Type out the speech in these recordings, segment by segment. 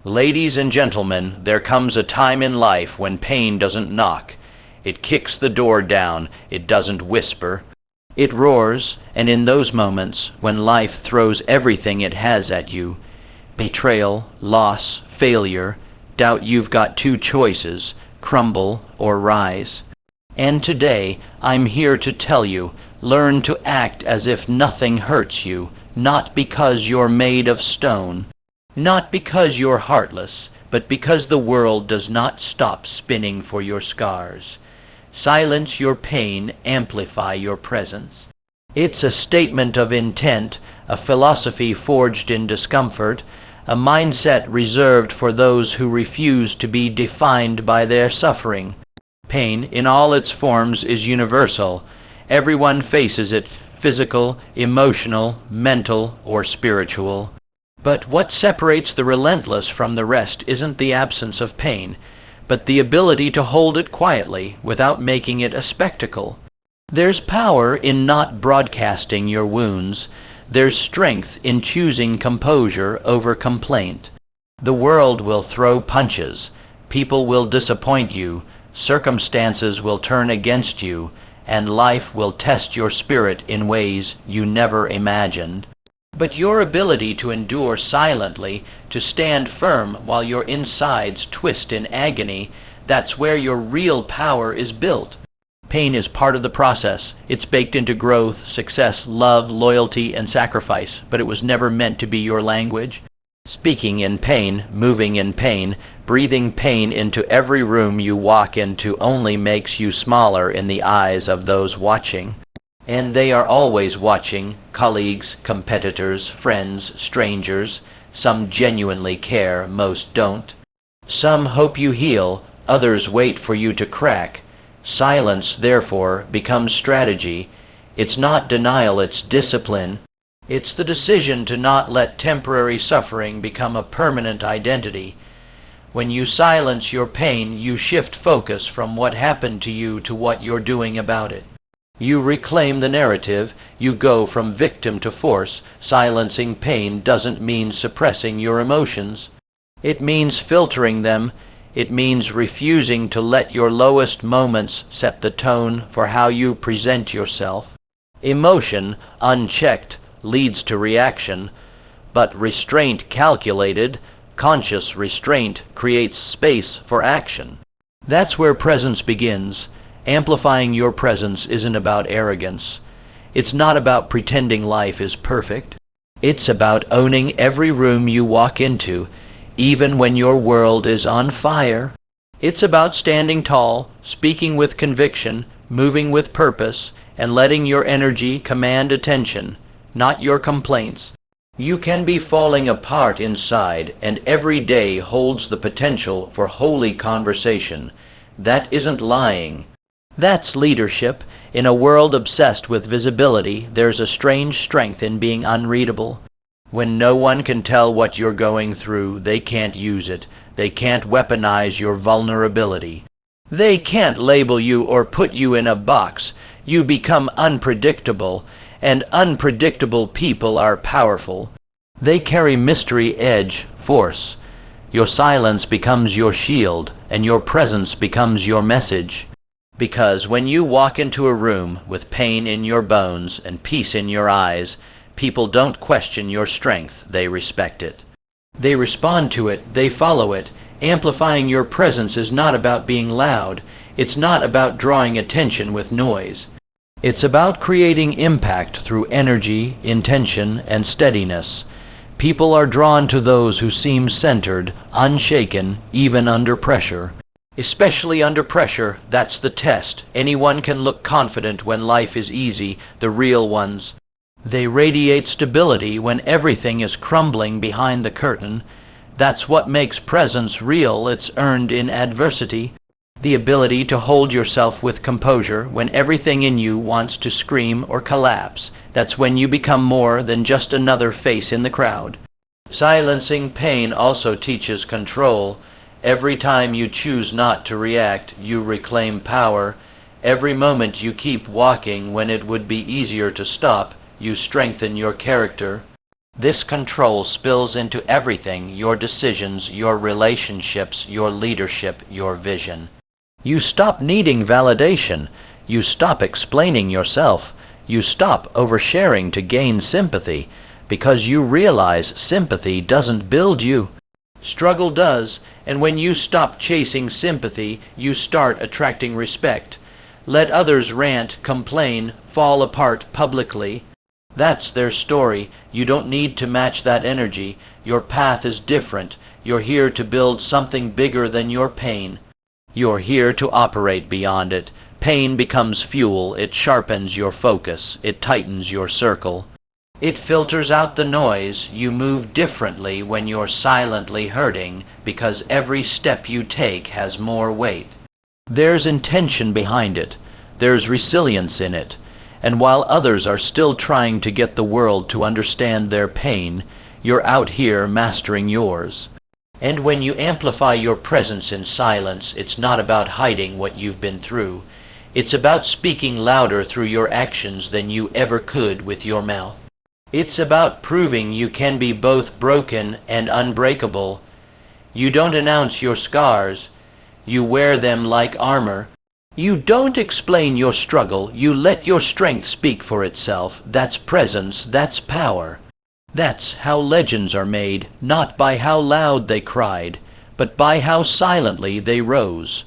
Ladies and gentlemen, there comes a time in life when pain doesn't knock. It kicks the door down, it doesn't whisper. It roars, and in those moments, when life throws everything it has at you, betrayal, loss, failure, doubt, you've got two choices, crumble or rise. And today, I'm here to tell you, learn to act as if nothing hurts you, not because you're made of stone, not because you're heartless, but because the world does not stop spinning for your scars. Silence your pain, amplify your presence. It's a statement of intent, a philosophy forged in discomfort, a mindset reserved for those who refuse to be defined by their suffering. Pain, in all its forms, is universal. Everyone faces it, physical, emotional, mental, or spiritual. But what separates the relentless from the rest isn't the absence of pain, but the ability to hold it quietly without making it a spectacle. There's power in not broadcasting your wounds. There's strength in choosing composure over complaint. The world will throw punches. People will disappoint you. Circumstances will turn against you, and life will test your spirit in ways you never imagined. But your ability to endure silently, to stand firm while your insides twist in agony, that's where your real power is built. Pain is part of the process. It's baked into growth, success, love, loyalty, and sacrifice, but it was never meant to be your language. Speaking in pain, moving in pain, breathing pain into every room you walk into only makes you smaller in the eyes of those watching. And they are always watching, colleagues, competitors, friends, strangers. Some genuinely care, most don't. Some hope you heal, others wait for you to crack. Silence, therefore, becomes strategy. It's not denial, it's discipline. It's the decision to not let temporary suffering become a permanent identity. When you silence your pain, you shift focus from what happened to you to what you're doing about it. You reclaim the narrative. You go from victim to force. Silencing pain doesn't mean suppressing your emotions. It means filtering them. It means refusing to let your lowest moments set the tone for how you present yourself. Emotion, unchecked, leads to reaction, but restraint calculated, conscious restraint, creates space for action. That's where presence begins. Amplifying your presence isn't about arrogance. It's not about pretending life is perfect. It's about owning every room you walk into, even when your world is on fire. It's about standing tall, speaking with conviction, moving with purpose, and letting your energy command attention, not your complaints. You can be falling apart inside, and every day holds the potential for holy conversation. That isn't lying. That's leadership. In a world obsessed with visibility, there's a strange strength in being unreadable. When no one can tell what you're going through, they can't use it. They can't weaponize your vulnerability. They can't label you or put you in a box. You become unpredictable, and unpredictable people are powerful. They carry mystery, edge, force. Your silence becomes your shield, and your presence becomes your message. Because when you walk into a room with pain in your bones and peace in your eyes, people don't question your strength, they respect it. They respond to it, they follow it. Amplifying your presence is not about being loud. It's not about drawing attention with noise. It's about creating impact through energy, intention, and steadiness. People are drawn to those who seem centered, unshaken, even under pressure. Especially under pressure, that's the test. Anyone can look confident when life is easy, the real ones. They radiate stability when everything is crumbling behind the curtain. That's what makes presence real. It's earned in adversity. The ability to hold yourself with composure when everything in you wants to scream or collapse. That's when you become more than just another face in the crowd. Silencing pain also teaches control. Every time you choose not to react, you reclaim power. Every moment you keep walking when it would be easier to stop, you strengthen your character. This control spills into everything: your decisions, your relationships, your leadership, your vision. You stop needing validation. You stop explaining yourself. You stop oversharing to gain sympathy, because you realize sympathy doesn't build you. Struggle does, and when you stop chasing sympathy, you start attracting respect. Let others rant, complain, fall apart publicly. That's their story. You don't need to match that energy. Your path is different. You're here to build something bigger than your pain. You're here to operate beyond it. Pain becomes fuel. It sharpens your focus. It tightens your circle. It filters out the noise. You move differently when you're silently hurting, because every step you take has more weight. There's intention behind it. There's resilience in it. And while others are still trying to get the world to understand their pain, you're out here mastering yours. And when you amplify your presence in silence, it's not about hiding what you've been through. It's about speaking louder through your actions than you ever could with your mouth. It's about proving you can be both broken and unbreakable. You don't announce your scars. You wear them like armor. You don't explain your struggle. You let your strength speak for itself. That's presence. That's power. That's how legends are made, not by how loud they cried, but by how silently they rose.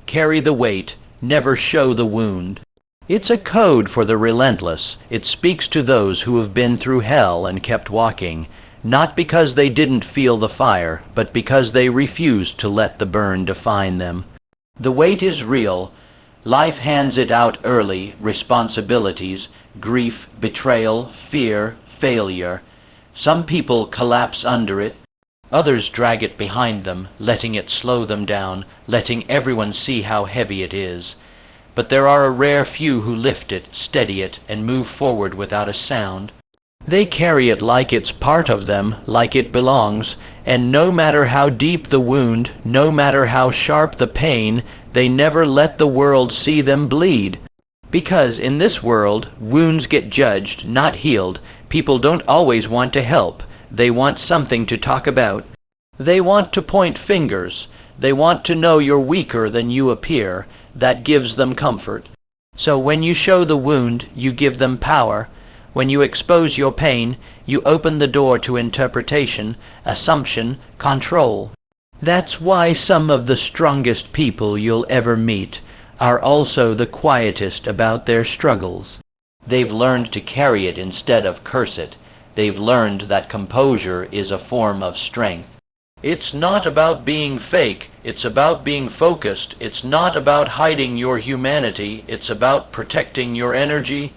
Carry the weight. Never show the wound. It's a code for the relentless. It speaks to those who have been through hell and kept walking, not because they didn't feel the fire, but because they refused to let the burn define them. The weight is real. Life hands it out early: responsibilities, grief, betrayal, fear, failure. Some people collapse under it. Others drag it behind them, letting it slow them down, letting everyone see how heavy it is. But there are a rare few who lift it, steady it, and move forward without a sound. They carry it like it's part of them, like it belongs, and no matter how deep the wound, no matter how sharp the pain, they never let the world see them bleed. Because in this world, wounds get judged, not healed. People don't always want to help. They want something to talk about. They want to point fingers. They want to know you're weaker than you appear. That gives them comfort. So when you show the wound, you give them power. When you expose your pain, you open the door to interpretation, assumption, control. That's why some of the strongest people you'll ever meet are also the quietest about their struggles. They've learned to carry it instead of curse it. They've learned that composure is a form of strength. It's not about being fake. It's about being focused. It's not about hiding your humanity. It's about protecting your energy.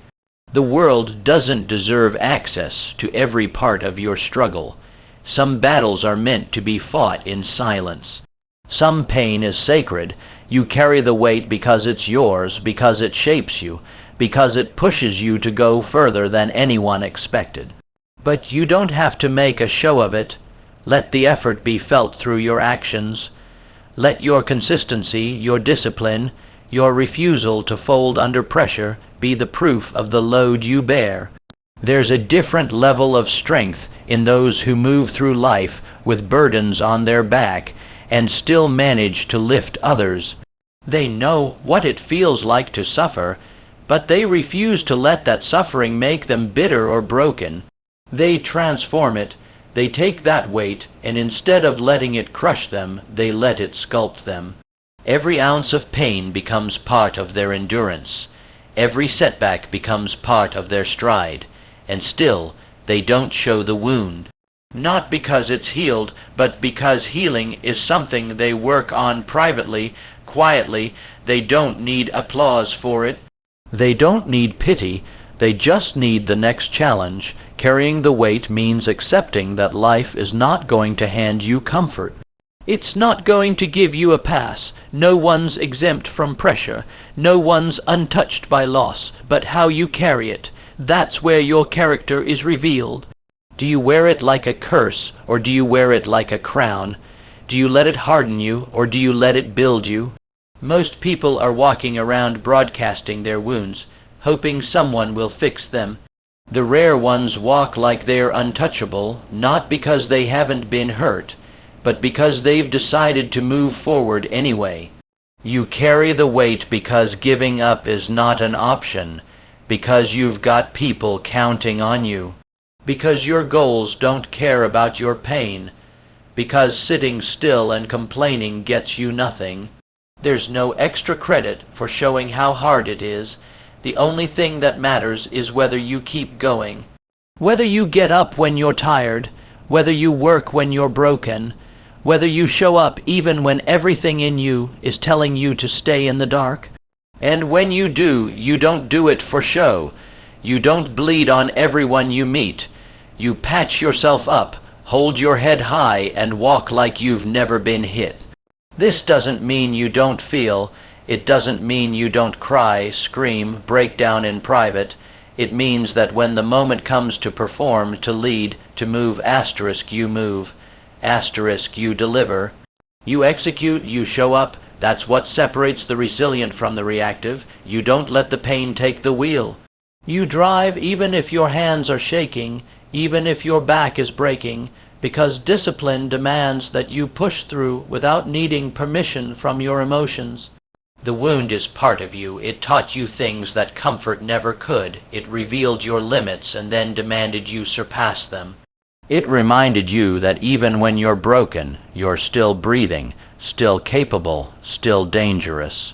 The world doesn't deserve access to every part of your struggle. Some battles are meant to be fought in silence. Some pain is sacred. You carry the weight because it's yours, because it shapes you, because it pushes you to go further than anyone expected. But you don't have to make a show of it. Let the effort be felt through your actions. Let your consistency, your discipline, your refusal to fold under pressure be the proof of the load you bear. There's a different level of strength in those who move through life with burdens on their back and still manage to lift others. They know what it feels like to suffer, but they refuse to let that suffering make them bitter or broken. They transform it. They take that weight, and instead of letting it crush them, they let it sculpt them. Every ounce of pain becomes part of their endurance. Every setback becomes part of their stride. And still, they don't show the wound. Not because it's healed, but because healing is something they work on privately, quietly. They don't need applause for it. They don't need pity. They just need the next challenge. Carrying the weight means accepting that life is not going to hand you comfort. It's not going to give you a pass. No one's exempt from pressure. No one's untouched by loss. But how you carry it, that's where your character is revealed. Do you wear it like a curse, or do you wear it like a crown? Do you let it harden you, or do you let it build you? Most people are walking around broadcasting their wounds, hoping someone will fix them. The rare ones walk like they're untouchable, not because they haven't been hurt, but because they've decided to move forward anyway. You carry the weight because giving up is not an option, because you've got people counting on you, because your goals don't care about your pain, because sitting still and complaining gets you nothing. There's no extra credit for showing how hard it is. The only thing that matters is whether you keep going. Whether you get up when you're tired, whether you work when you're broken, whether you show up even when everything in you is telling you to stay in the dark. And when you do, you don't do it for show. You don't bleed on everyone you meet. You patch yourself up, hold your head high, and walk like you've never been hit. This doesn't mean you don't feel. It doesn't mean you don't cry, scream, break down in private. It means that when the moment comes to perform, to lead, to move, asterisk, you move. Asterisk, you deliver. You execute, you show up. That's what separates the resilient from the reactive. You don't let the pain take the wheel. You drive even if your hands are shaking, even if your back is breaking, because discipline demands that you push through without needing permission from your emotions. The wound is part of you. It taught you things that comfort never could. It revealed your limits and then demanded you surpass them. It reminded you that even when you're broken, you're still breathing, still capable, still dangerous.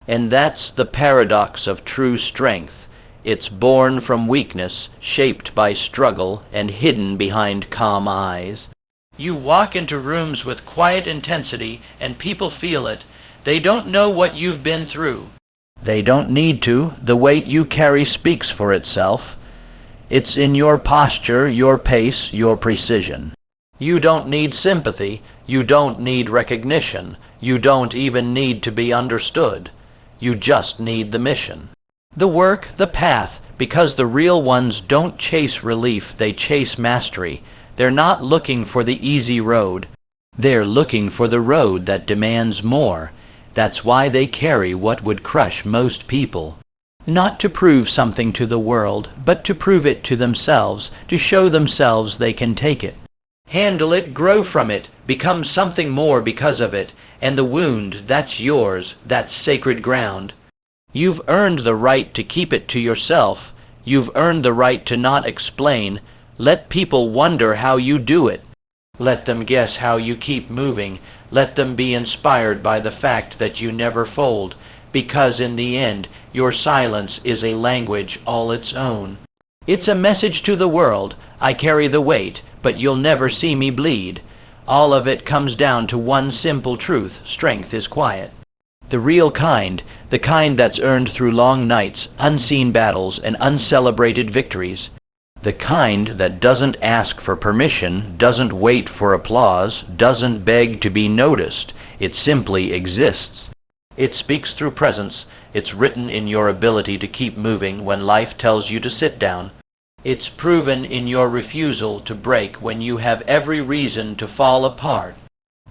And that's the paradox of true strength. It's born from weakness, shaped by struggle, and hidden behind calm eyes. You walk into rooms with quiet intensity, and people feel it. They don't know what you've been through. They don't need to. The weight you carry speaks for itself. It's in your posture, your pace, your precision. You don't need sympathy. You don't need recognition. You don't even need to be understood. You just need the mission. The work, the path, because the real ones don't chase relief, they chase mastery. They're not looking for the easy road. They're looking for the road that demands more. That's why they carry what would crush most people. Not to prove something to the world, but to prove it to themselves, to show themselves they can take it. Handle it, grow from it, become something more because of it, and the wound, that's yours, that's sacred ground. You've earned the right to keep it to yourself. You've earned the right to not explain. Let people wonder how you do it. Let them guess how you keep moving. Let them be inspired by the fact that you never fold, because in the end, your silence is a language all its own. It's a message to the world. I carry the weight, but you'll never see me bleed. All of it comes down to one simple truth: strength is quiet. The real kind, the kind that's earned through long nights, unseen battles, and uncelebrated victories. The kind that doesn't ask for permission, doesn't wait for applause, doesn't beg to be noticed. It simply exists. It speaks through presence. It's written in your ability to keep moving when life tells you to sit down. It's proven in your refusal to break when you have every reason to fall apart.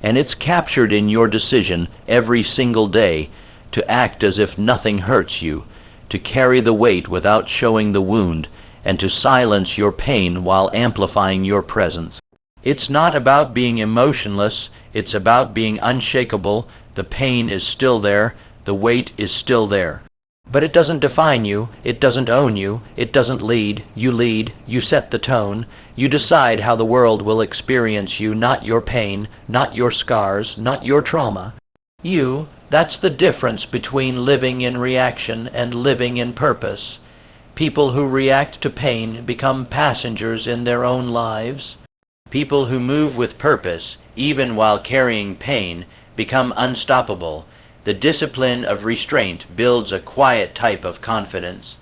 And it's captured in your decision every single day to act as if nothing hurts you, to carry the weight without showing the wound, and to silence your pain while amplifying your presence. It's not about being emotionless. It's about being unshakable. The pain is still there. The weight is still there. But it doesn't define you. It doesn't own you. It doesn't lead. You lead. You set the tone. You decide how the world will experience you, not your pain, not your scars, not your trauma. You, that's the difference between living in reaction and living in purpose. People who react to pain become passengers in their own lives. People who move with purpose, even while carrying pain, become unstoppable. The discipline of restraint builds a quiet type of confidence.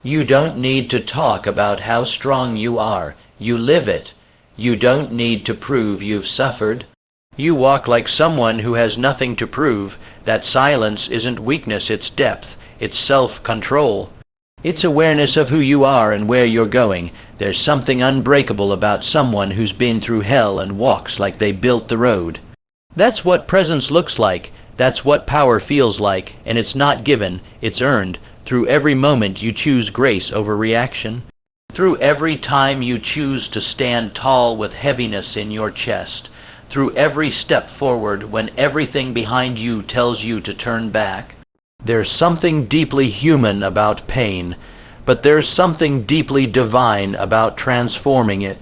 You don't need to talk about how strong you are. You live it. You don't need to prove you've suffered. You walk like someone who has nothing to prove. That silence isn't weakness, it's depth. It's self-control. It's awareness of who you are and where you're going. There's something unbreakable about someone who's been through hell and walks like they built the road. That's what presence looks like. That's what power feels like, and it's not given, it's earned. Through every moment you choose grace over reaction. through every time you choose to stand tall with heaviness in your chest, through every step forward when everything behind you tells you to turn back. There's something deeply human about pain, but there's something deeply divine about transforming it.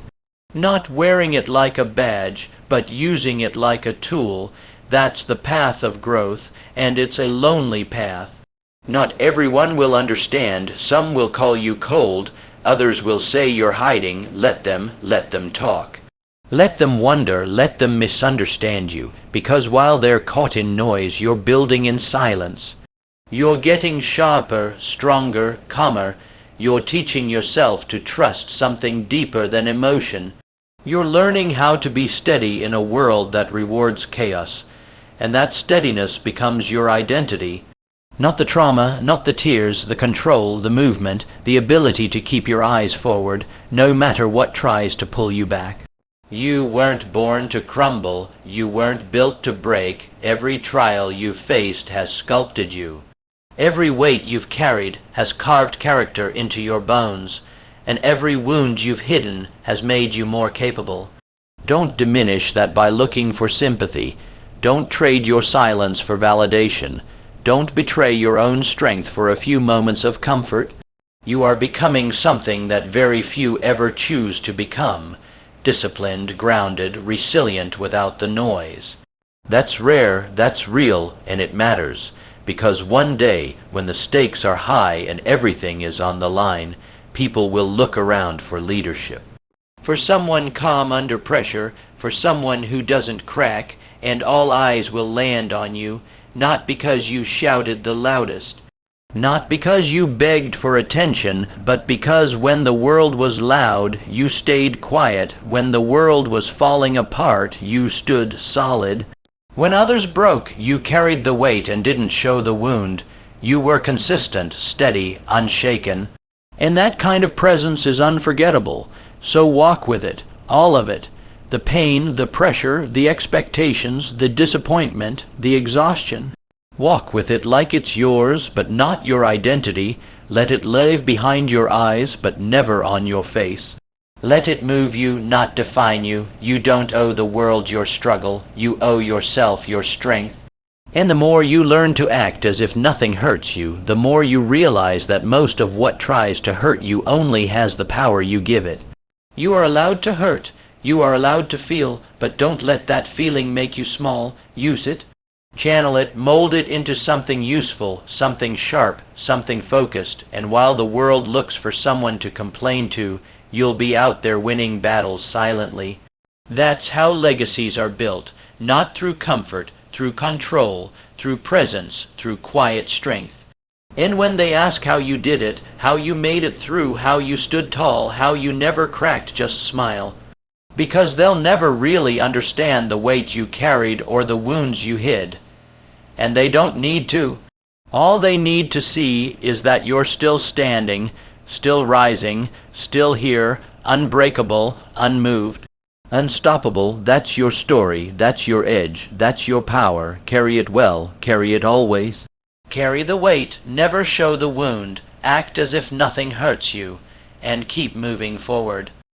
Not wearing it like a badge, but using it like a tool. That's the path of growth, and it's a lonely path. Not everyone will understand. Some will call you cold. Others will say you're hiding. Let them talk. Let them wonder, let them misunderstand you, because while they're caught in noise, you're building in silence. You're getting sharper, stronger, calmer. You're teaching yourself to trust something deeper than emotion. You're learning how to be steady in a world that rewards chaos, and that steadiness becomes your identity. Not the trauma, not the tears, the control, the movement, the ability to keep your eyes forward, no matter what tries to pull you back. You weren't born to crumble. You weren't built to break. Every trial you've faced has sculpted you. Every weight you've carried has carved character into your bones, and every wound you've hidden has made you more capable. Don't diminish that by looking for sympathy. Don't trade your silence for validation. Don't betray your own strength for a few moments of comfort. You are becoming something that very few ever choose to become. Disciplined, grounded, resilient without the noise. That's rare, that's real, and it matters, because one day, when the stakes are high and everything is on the line, people will look around for leadership. For someone calm under pressure, for someone who doesn't crack, and all eyes will land on you, not because you shouted the loudest. Not because you begged for attention, but because when the world was loud, you stayed quiet. When the world was falling apart, you stood solid. When others broke, you carried the weight and didn't show the wound. You were consistent, steady, unshaken. And that kind of presence is unforgettable. So walk with it, all of it. The pain, the pressure, the expectations, the disappointment, the exhaustion. Walk with it like it's yours, but not your identity. Let it live behind your eyes, but never on your face. Let it move you, not define you. You don't owe the world your struggle. You owe yourself your strength. And the more you learn to act as if nothing hurts you, the more you realize that most of what tries to hurt you only has the power you give it. You are allowed to hurt. You are allowed to feel, but don't let that feeling make you small. Use it. Channel it, mold it into something useful, something sharp, something focused, and while the world looks for someone to complain to, you'll be out there winning battles silently. That's how legacies are built, not through comfort, through control, through presence, through quiet strength. And when they ask how you did it, how you made it through, how you stood tall, how you never cracked, just smile. Because they'll never really understand the weight you carried or the wounds you hid. And they don't need to. All they need to see is that you're still standing, still rising, still here, unbreakable, unmoved, unstoppable. That's your story, that's your edge, that's your power. Carry it well, carry it always. Carry the weight, never show the wound, act as if nothing hurts you, and keep moving forward.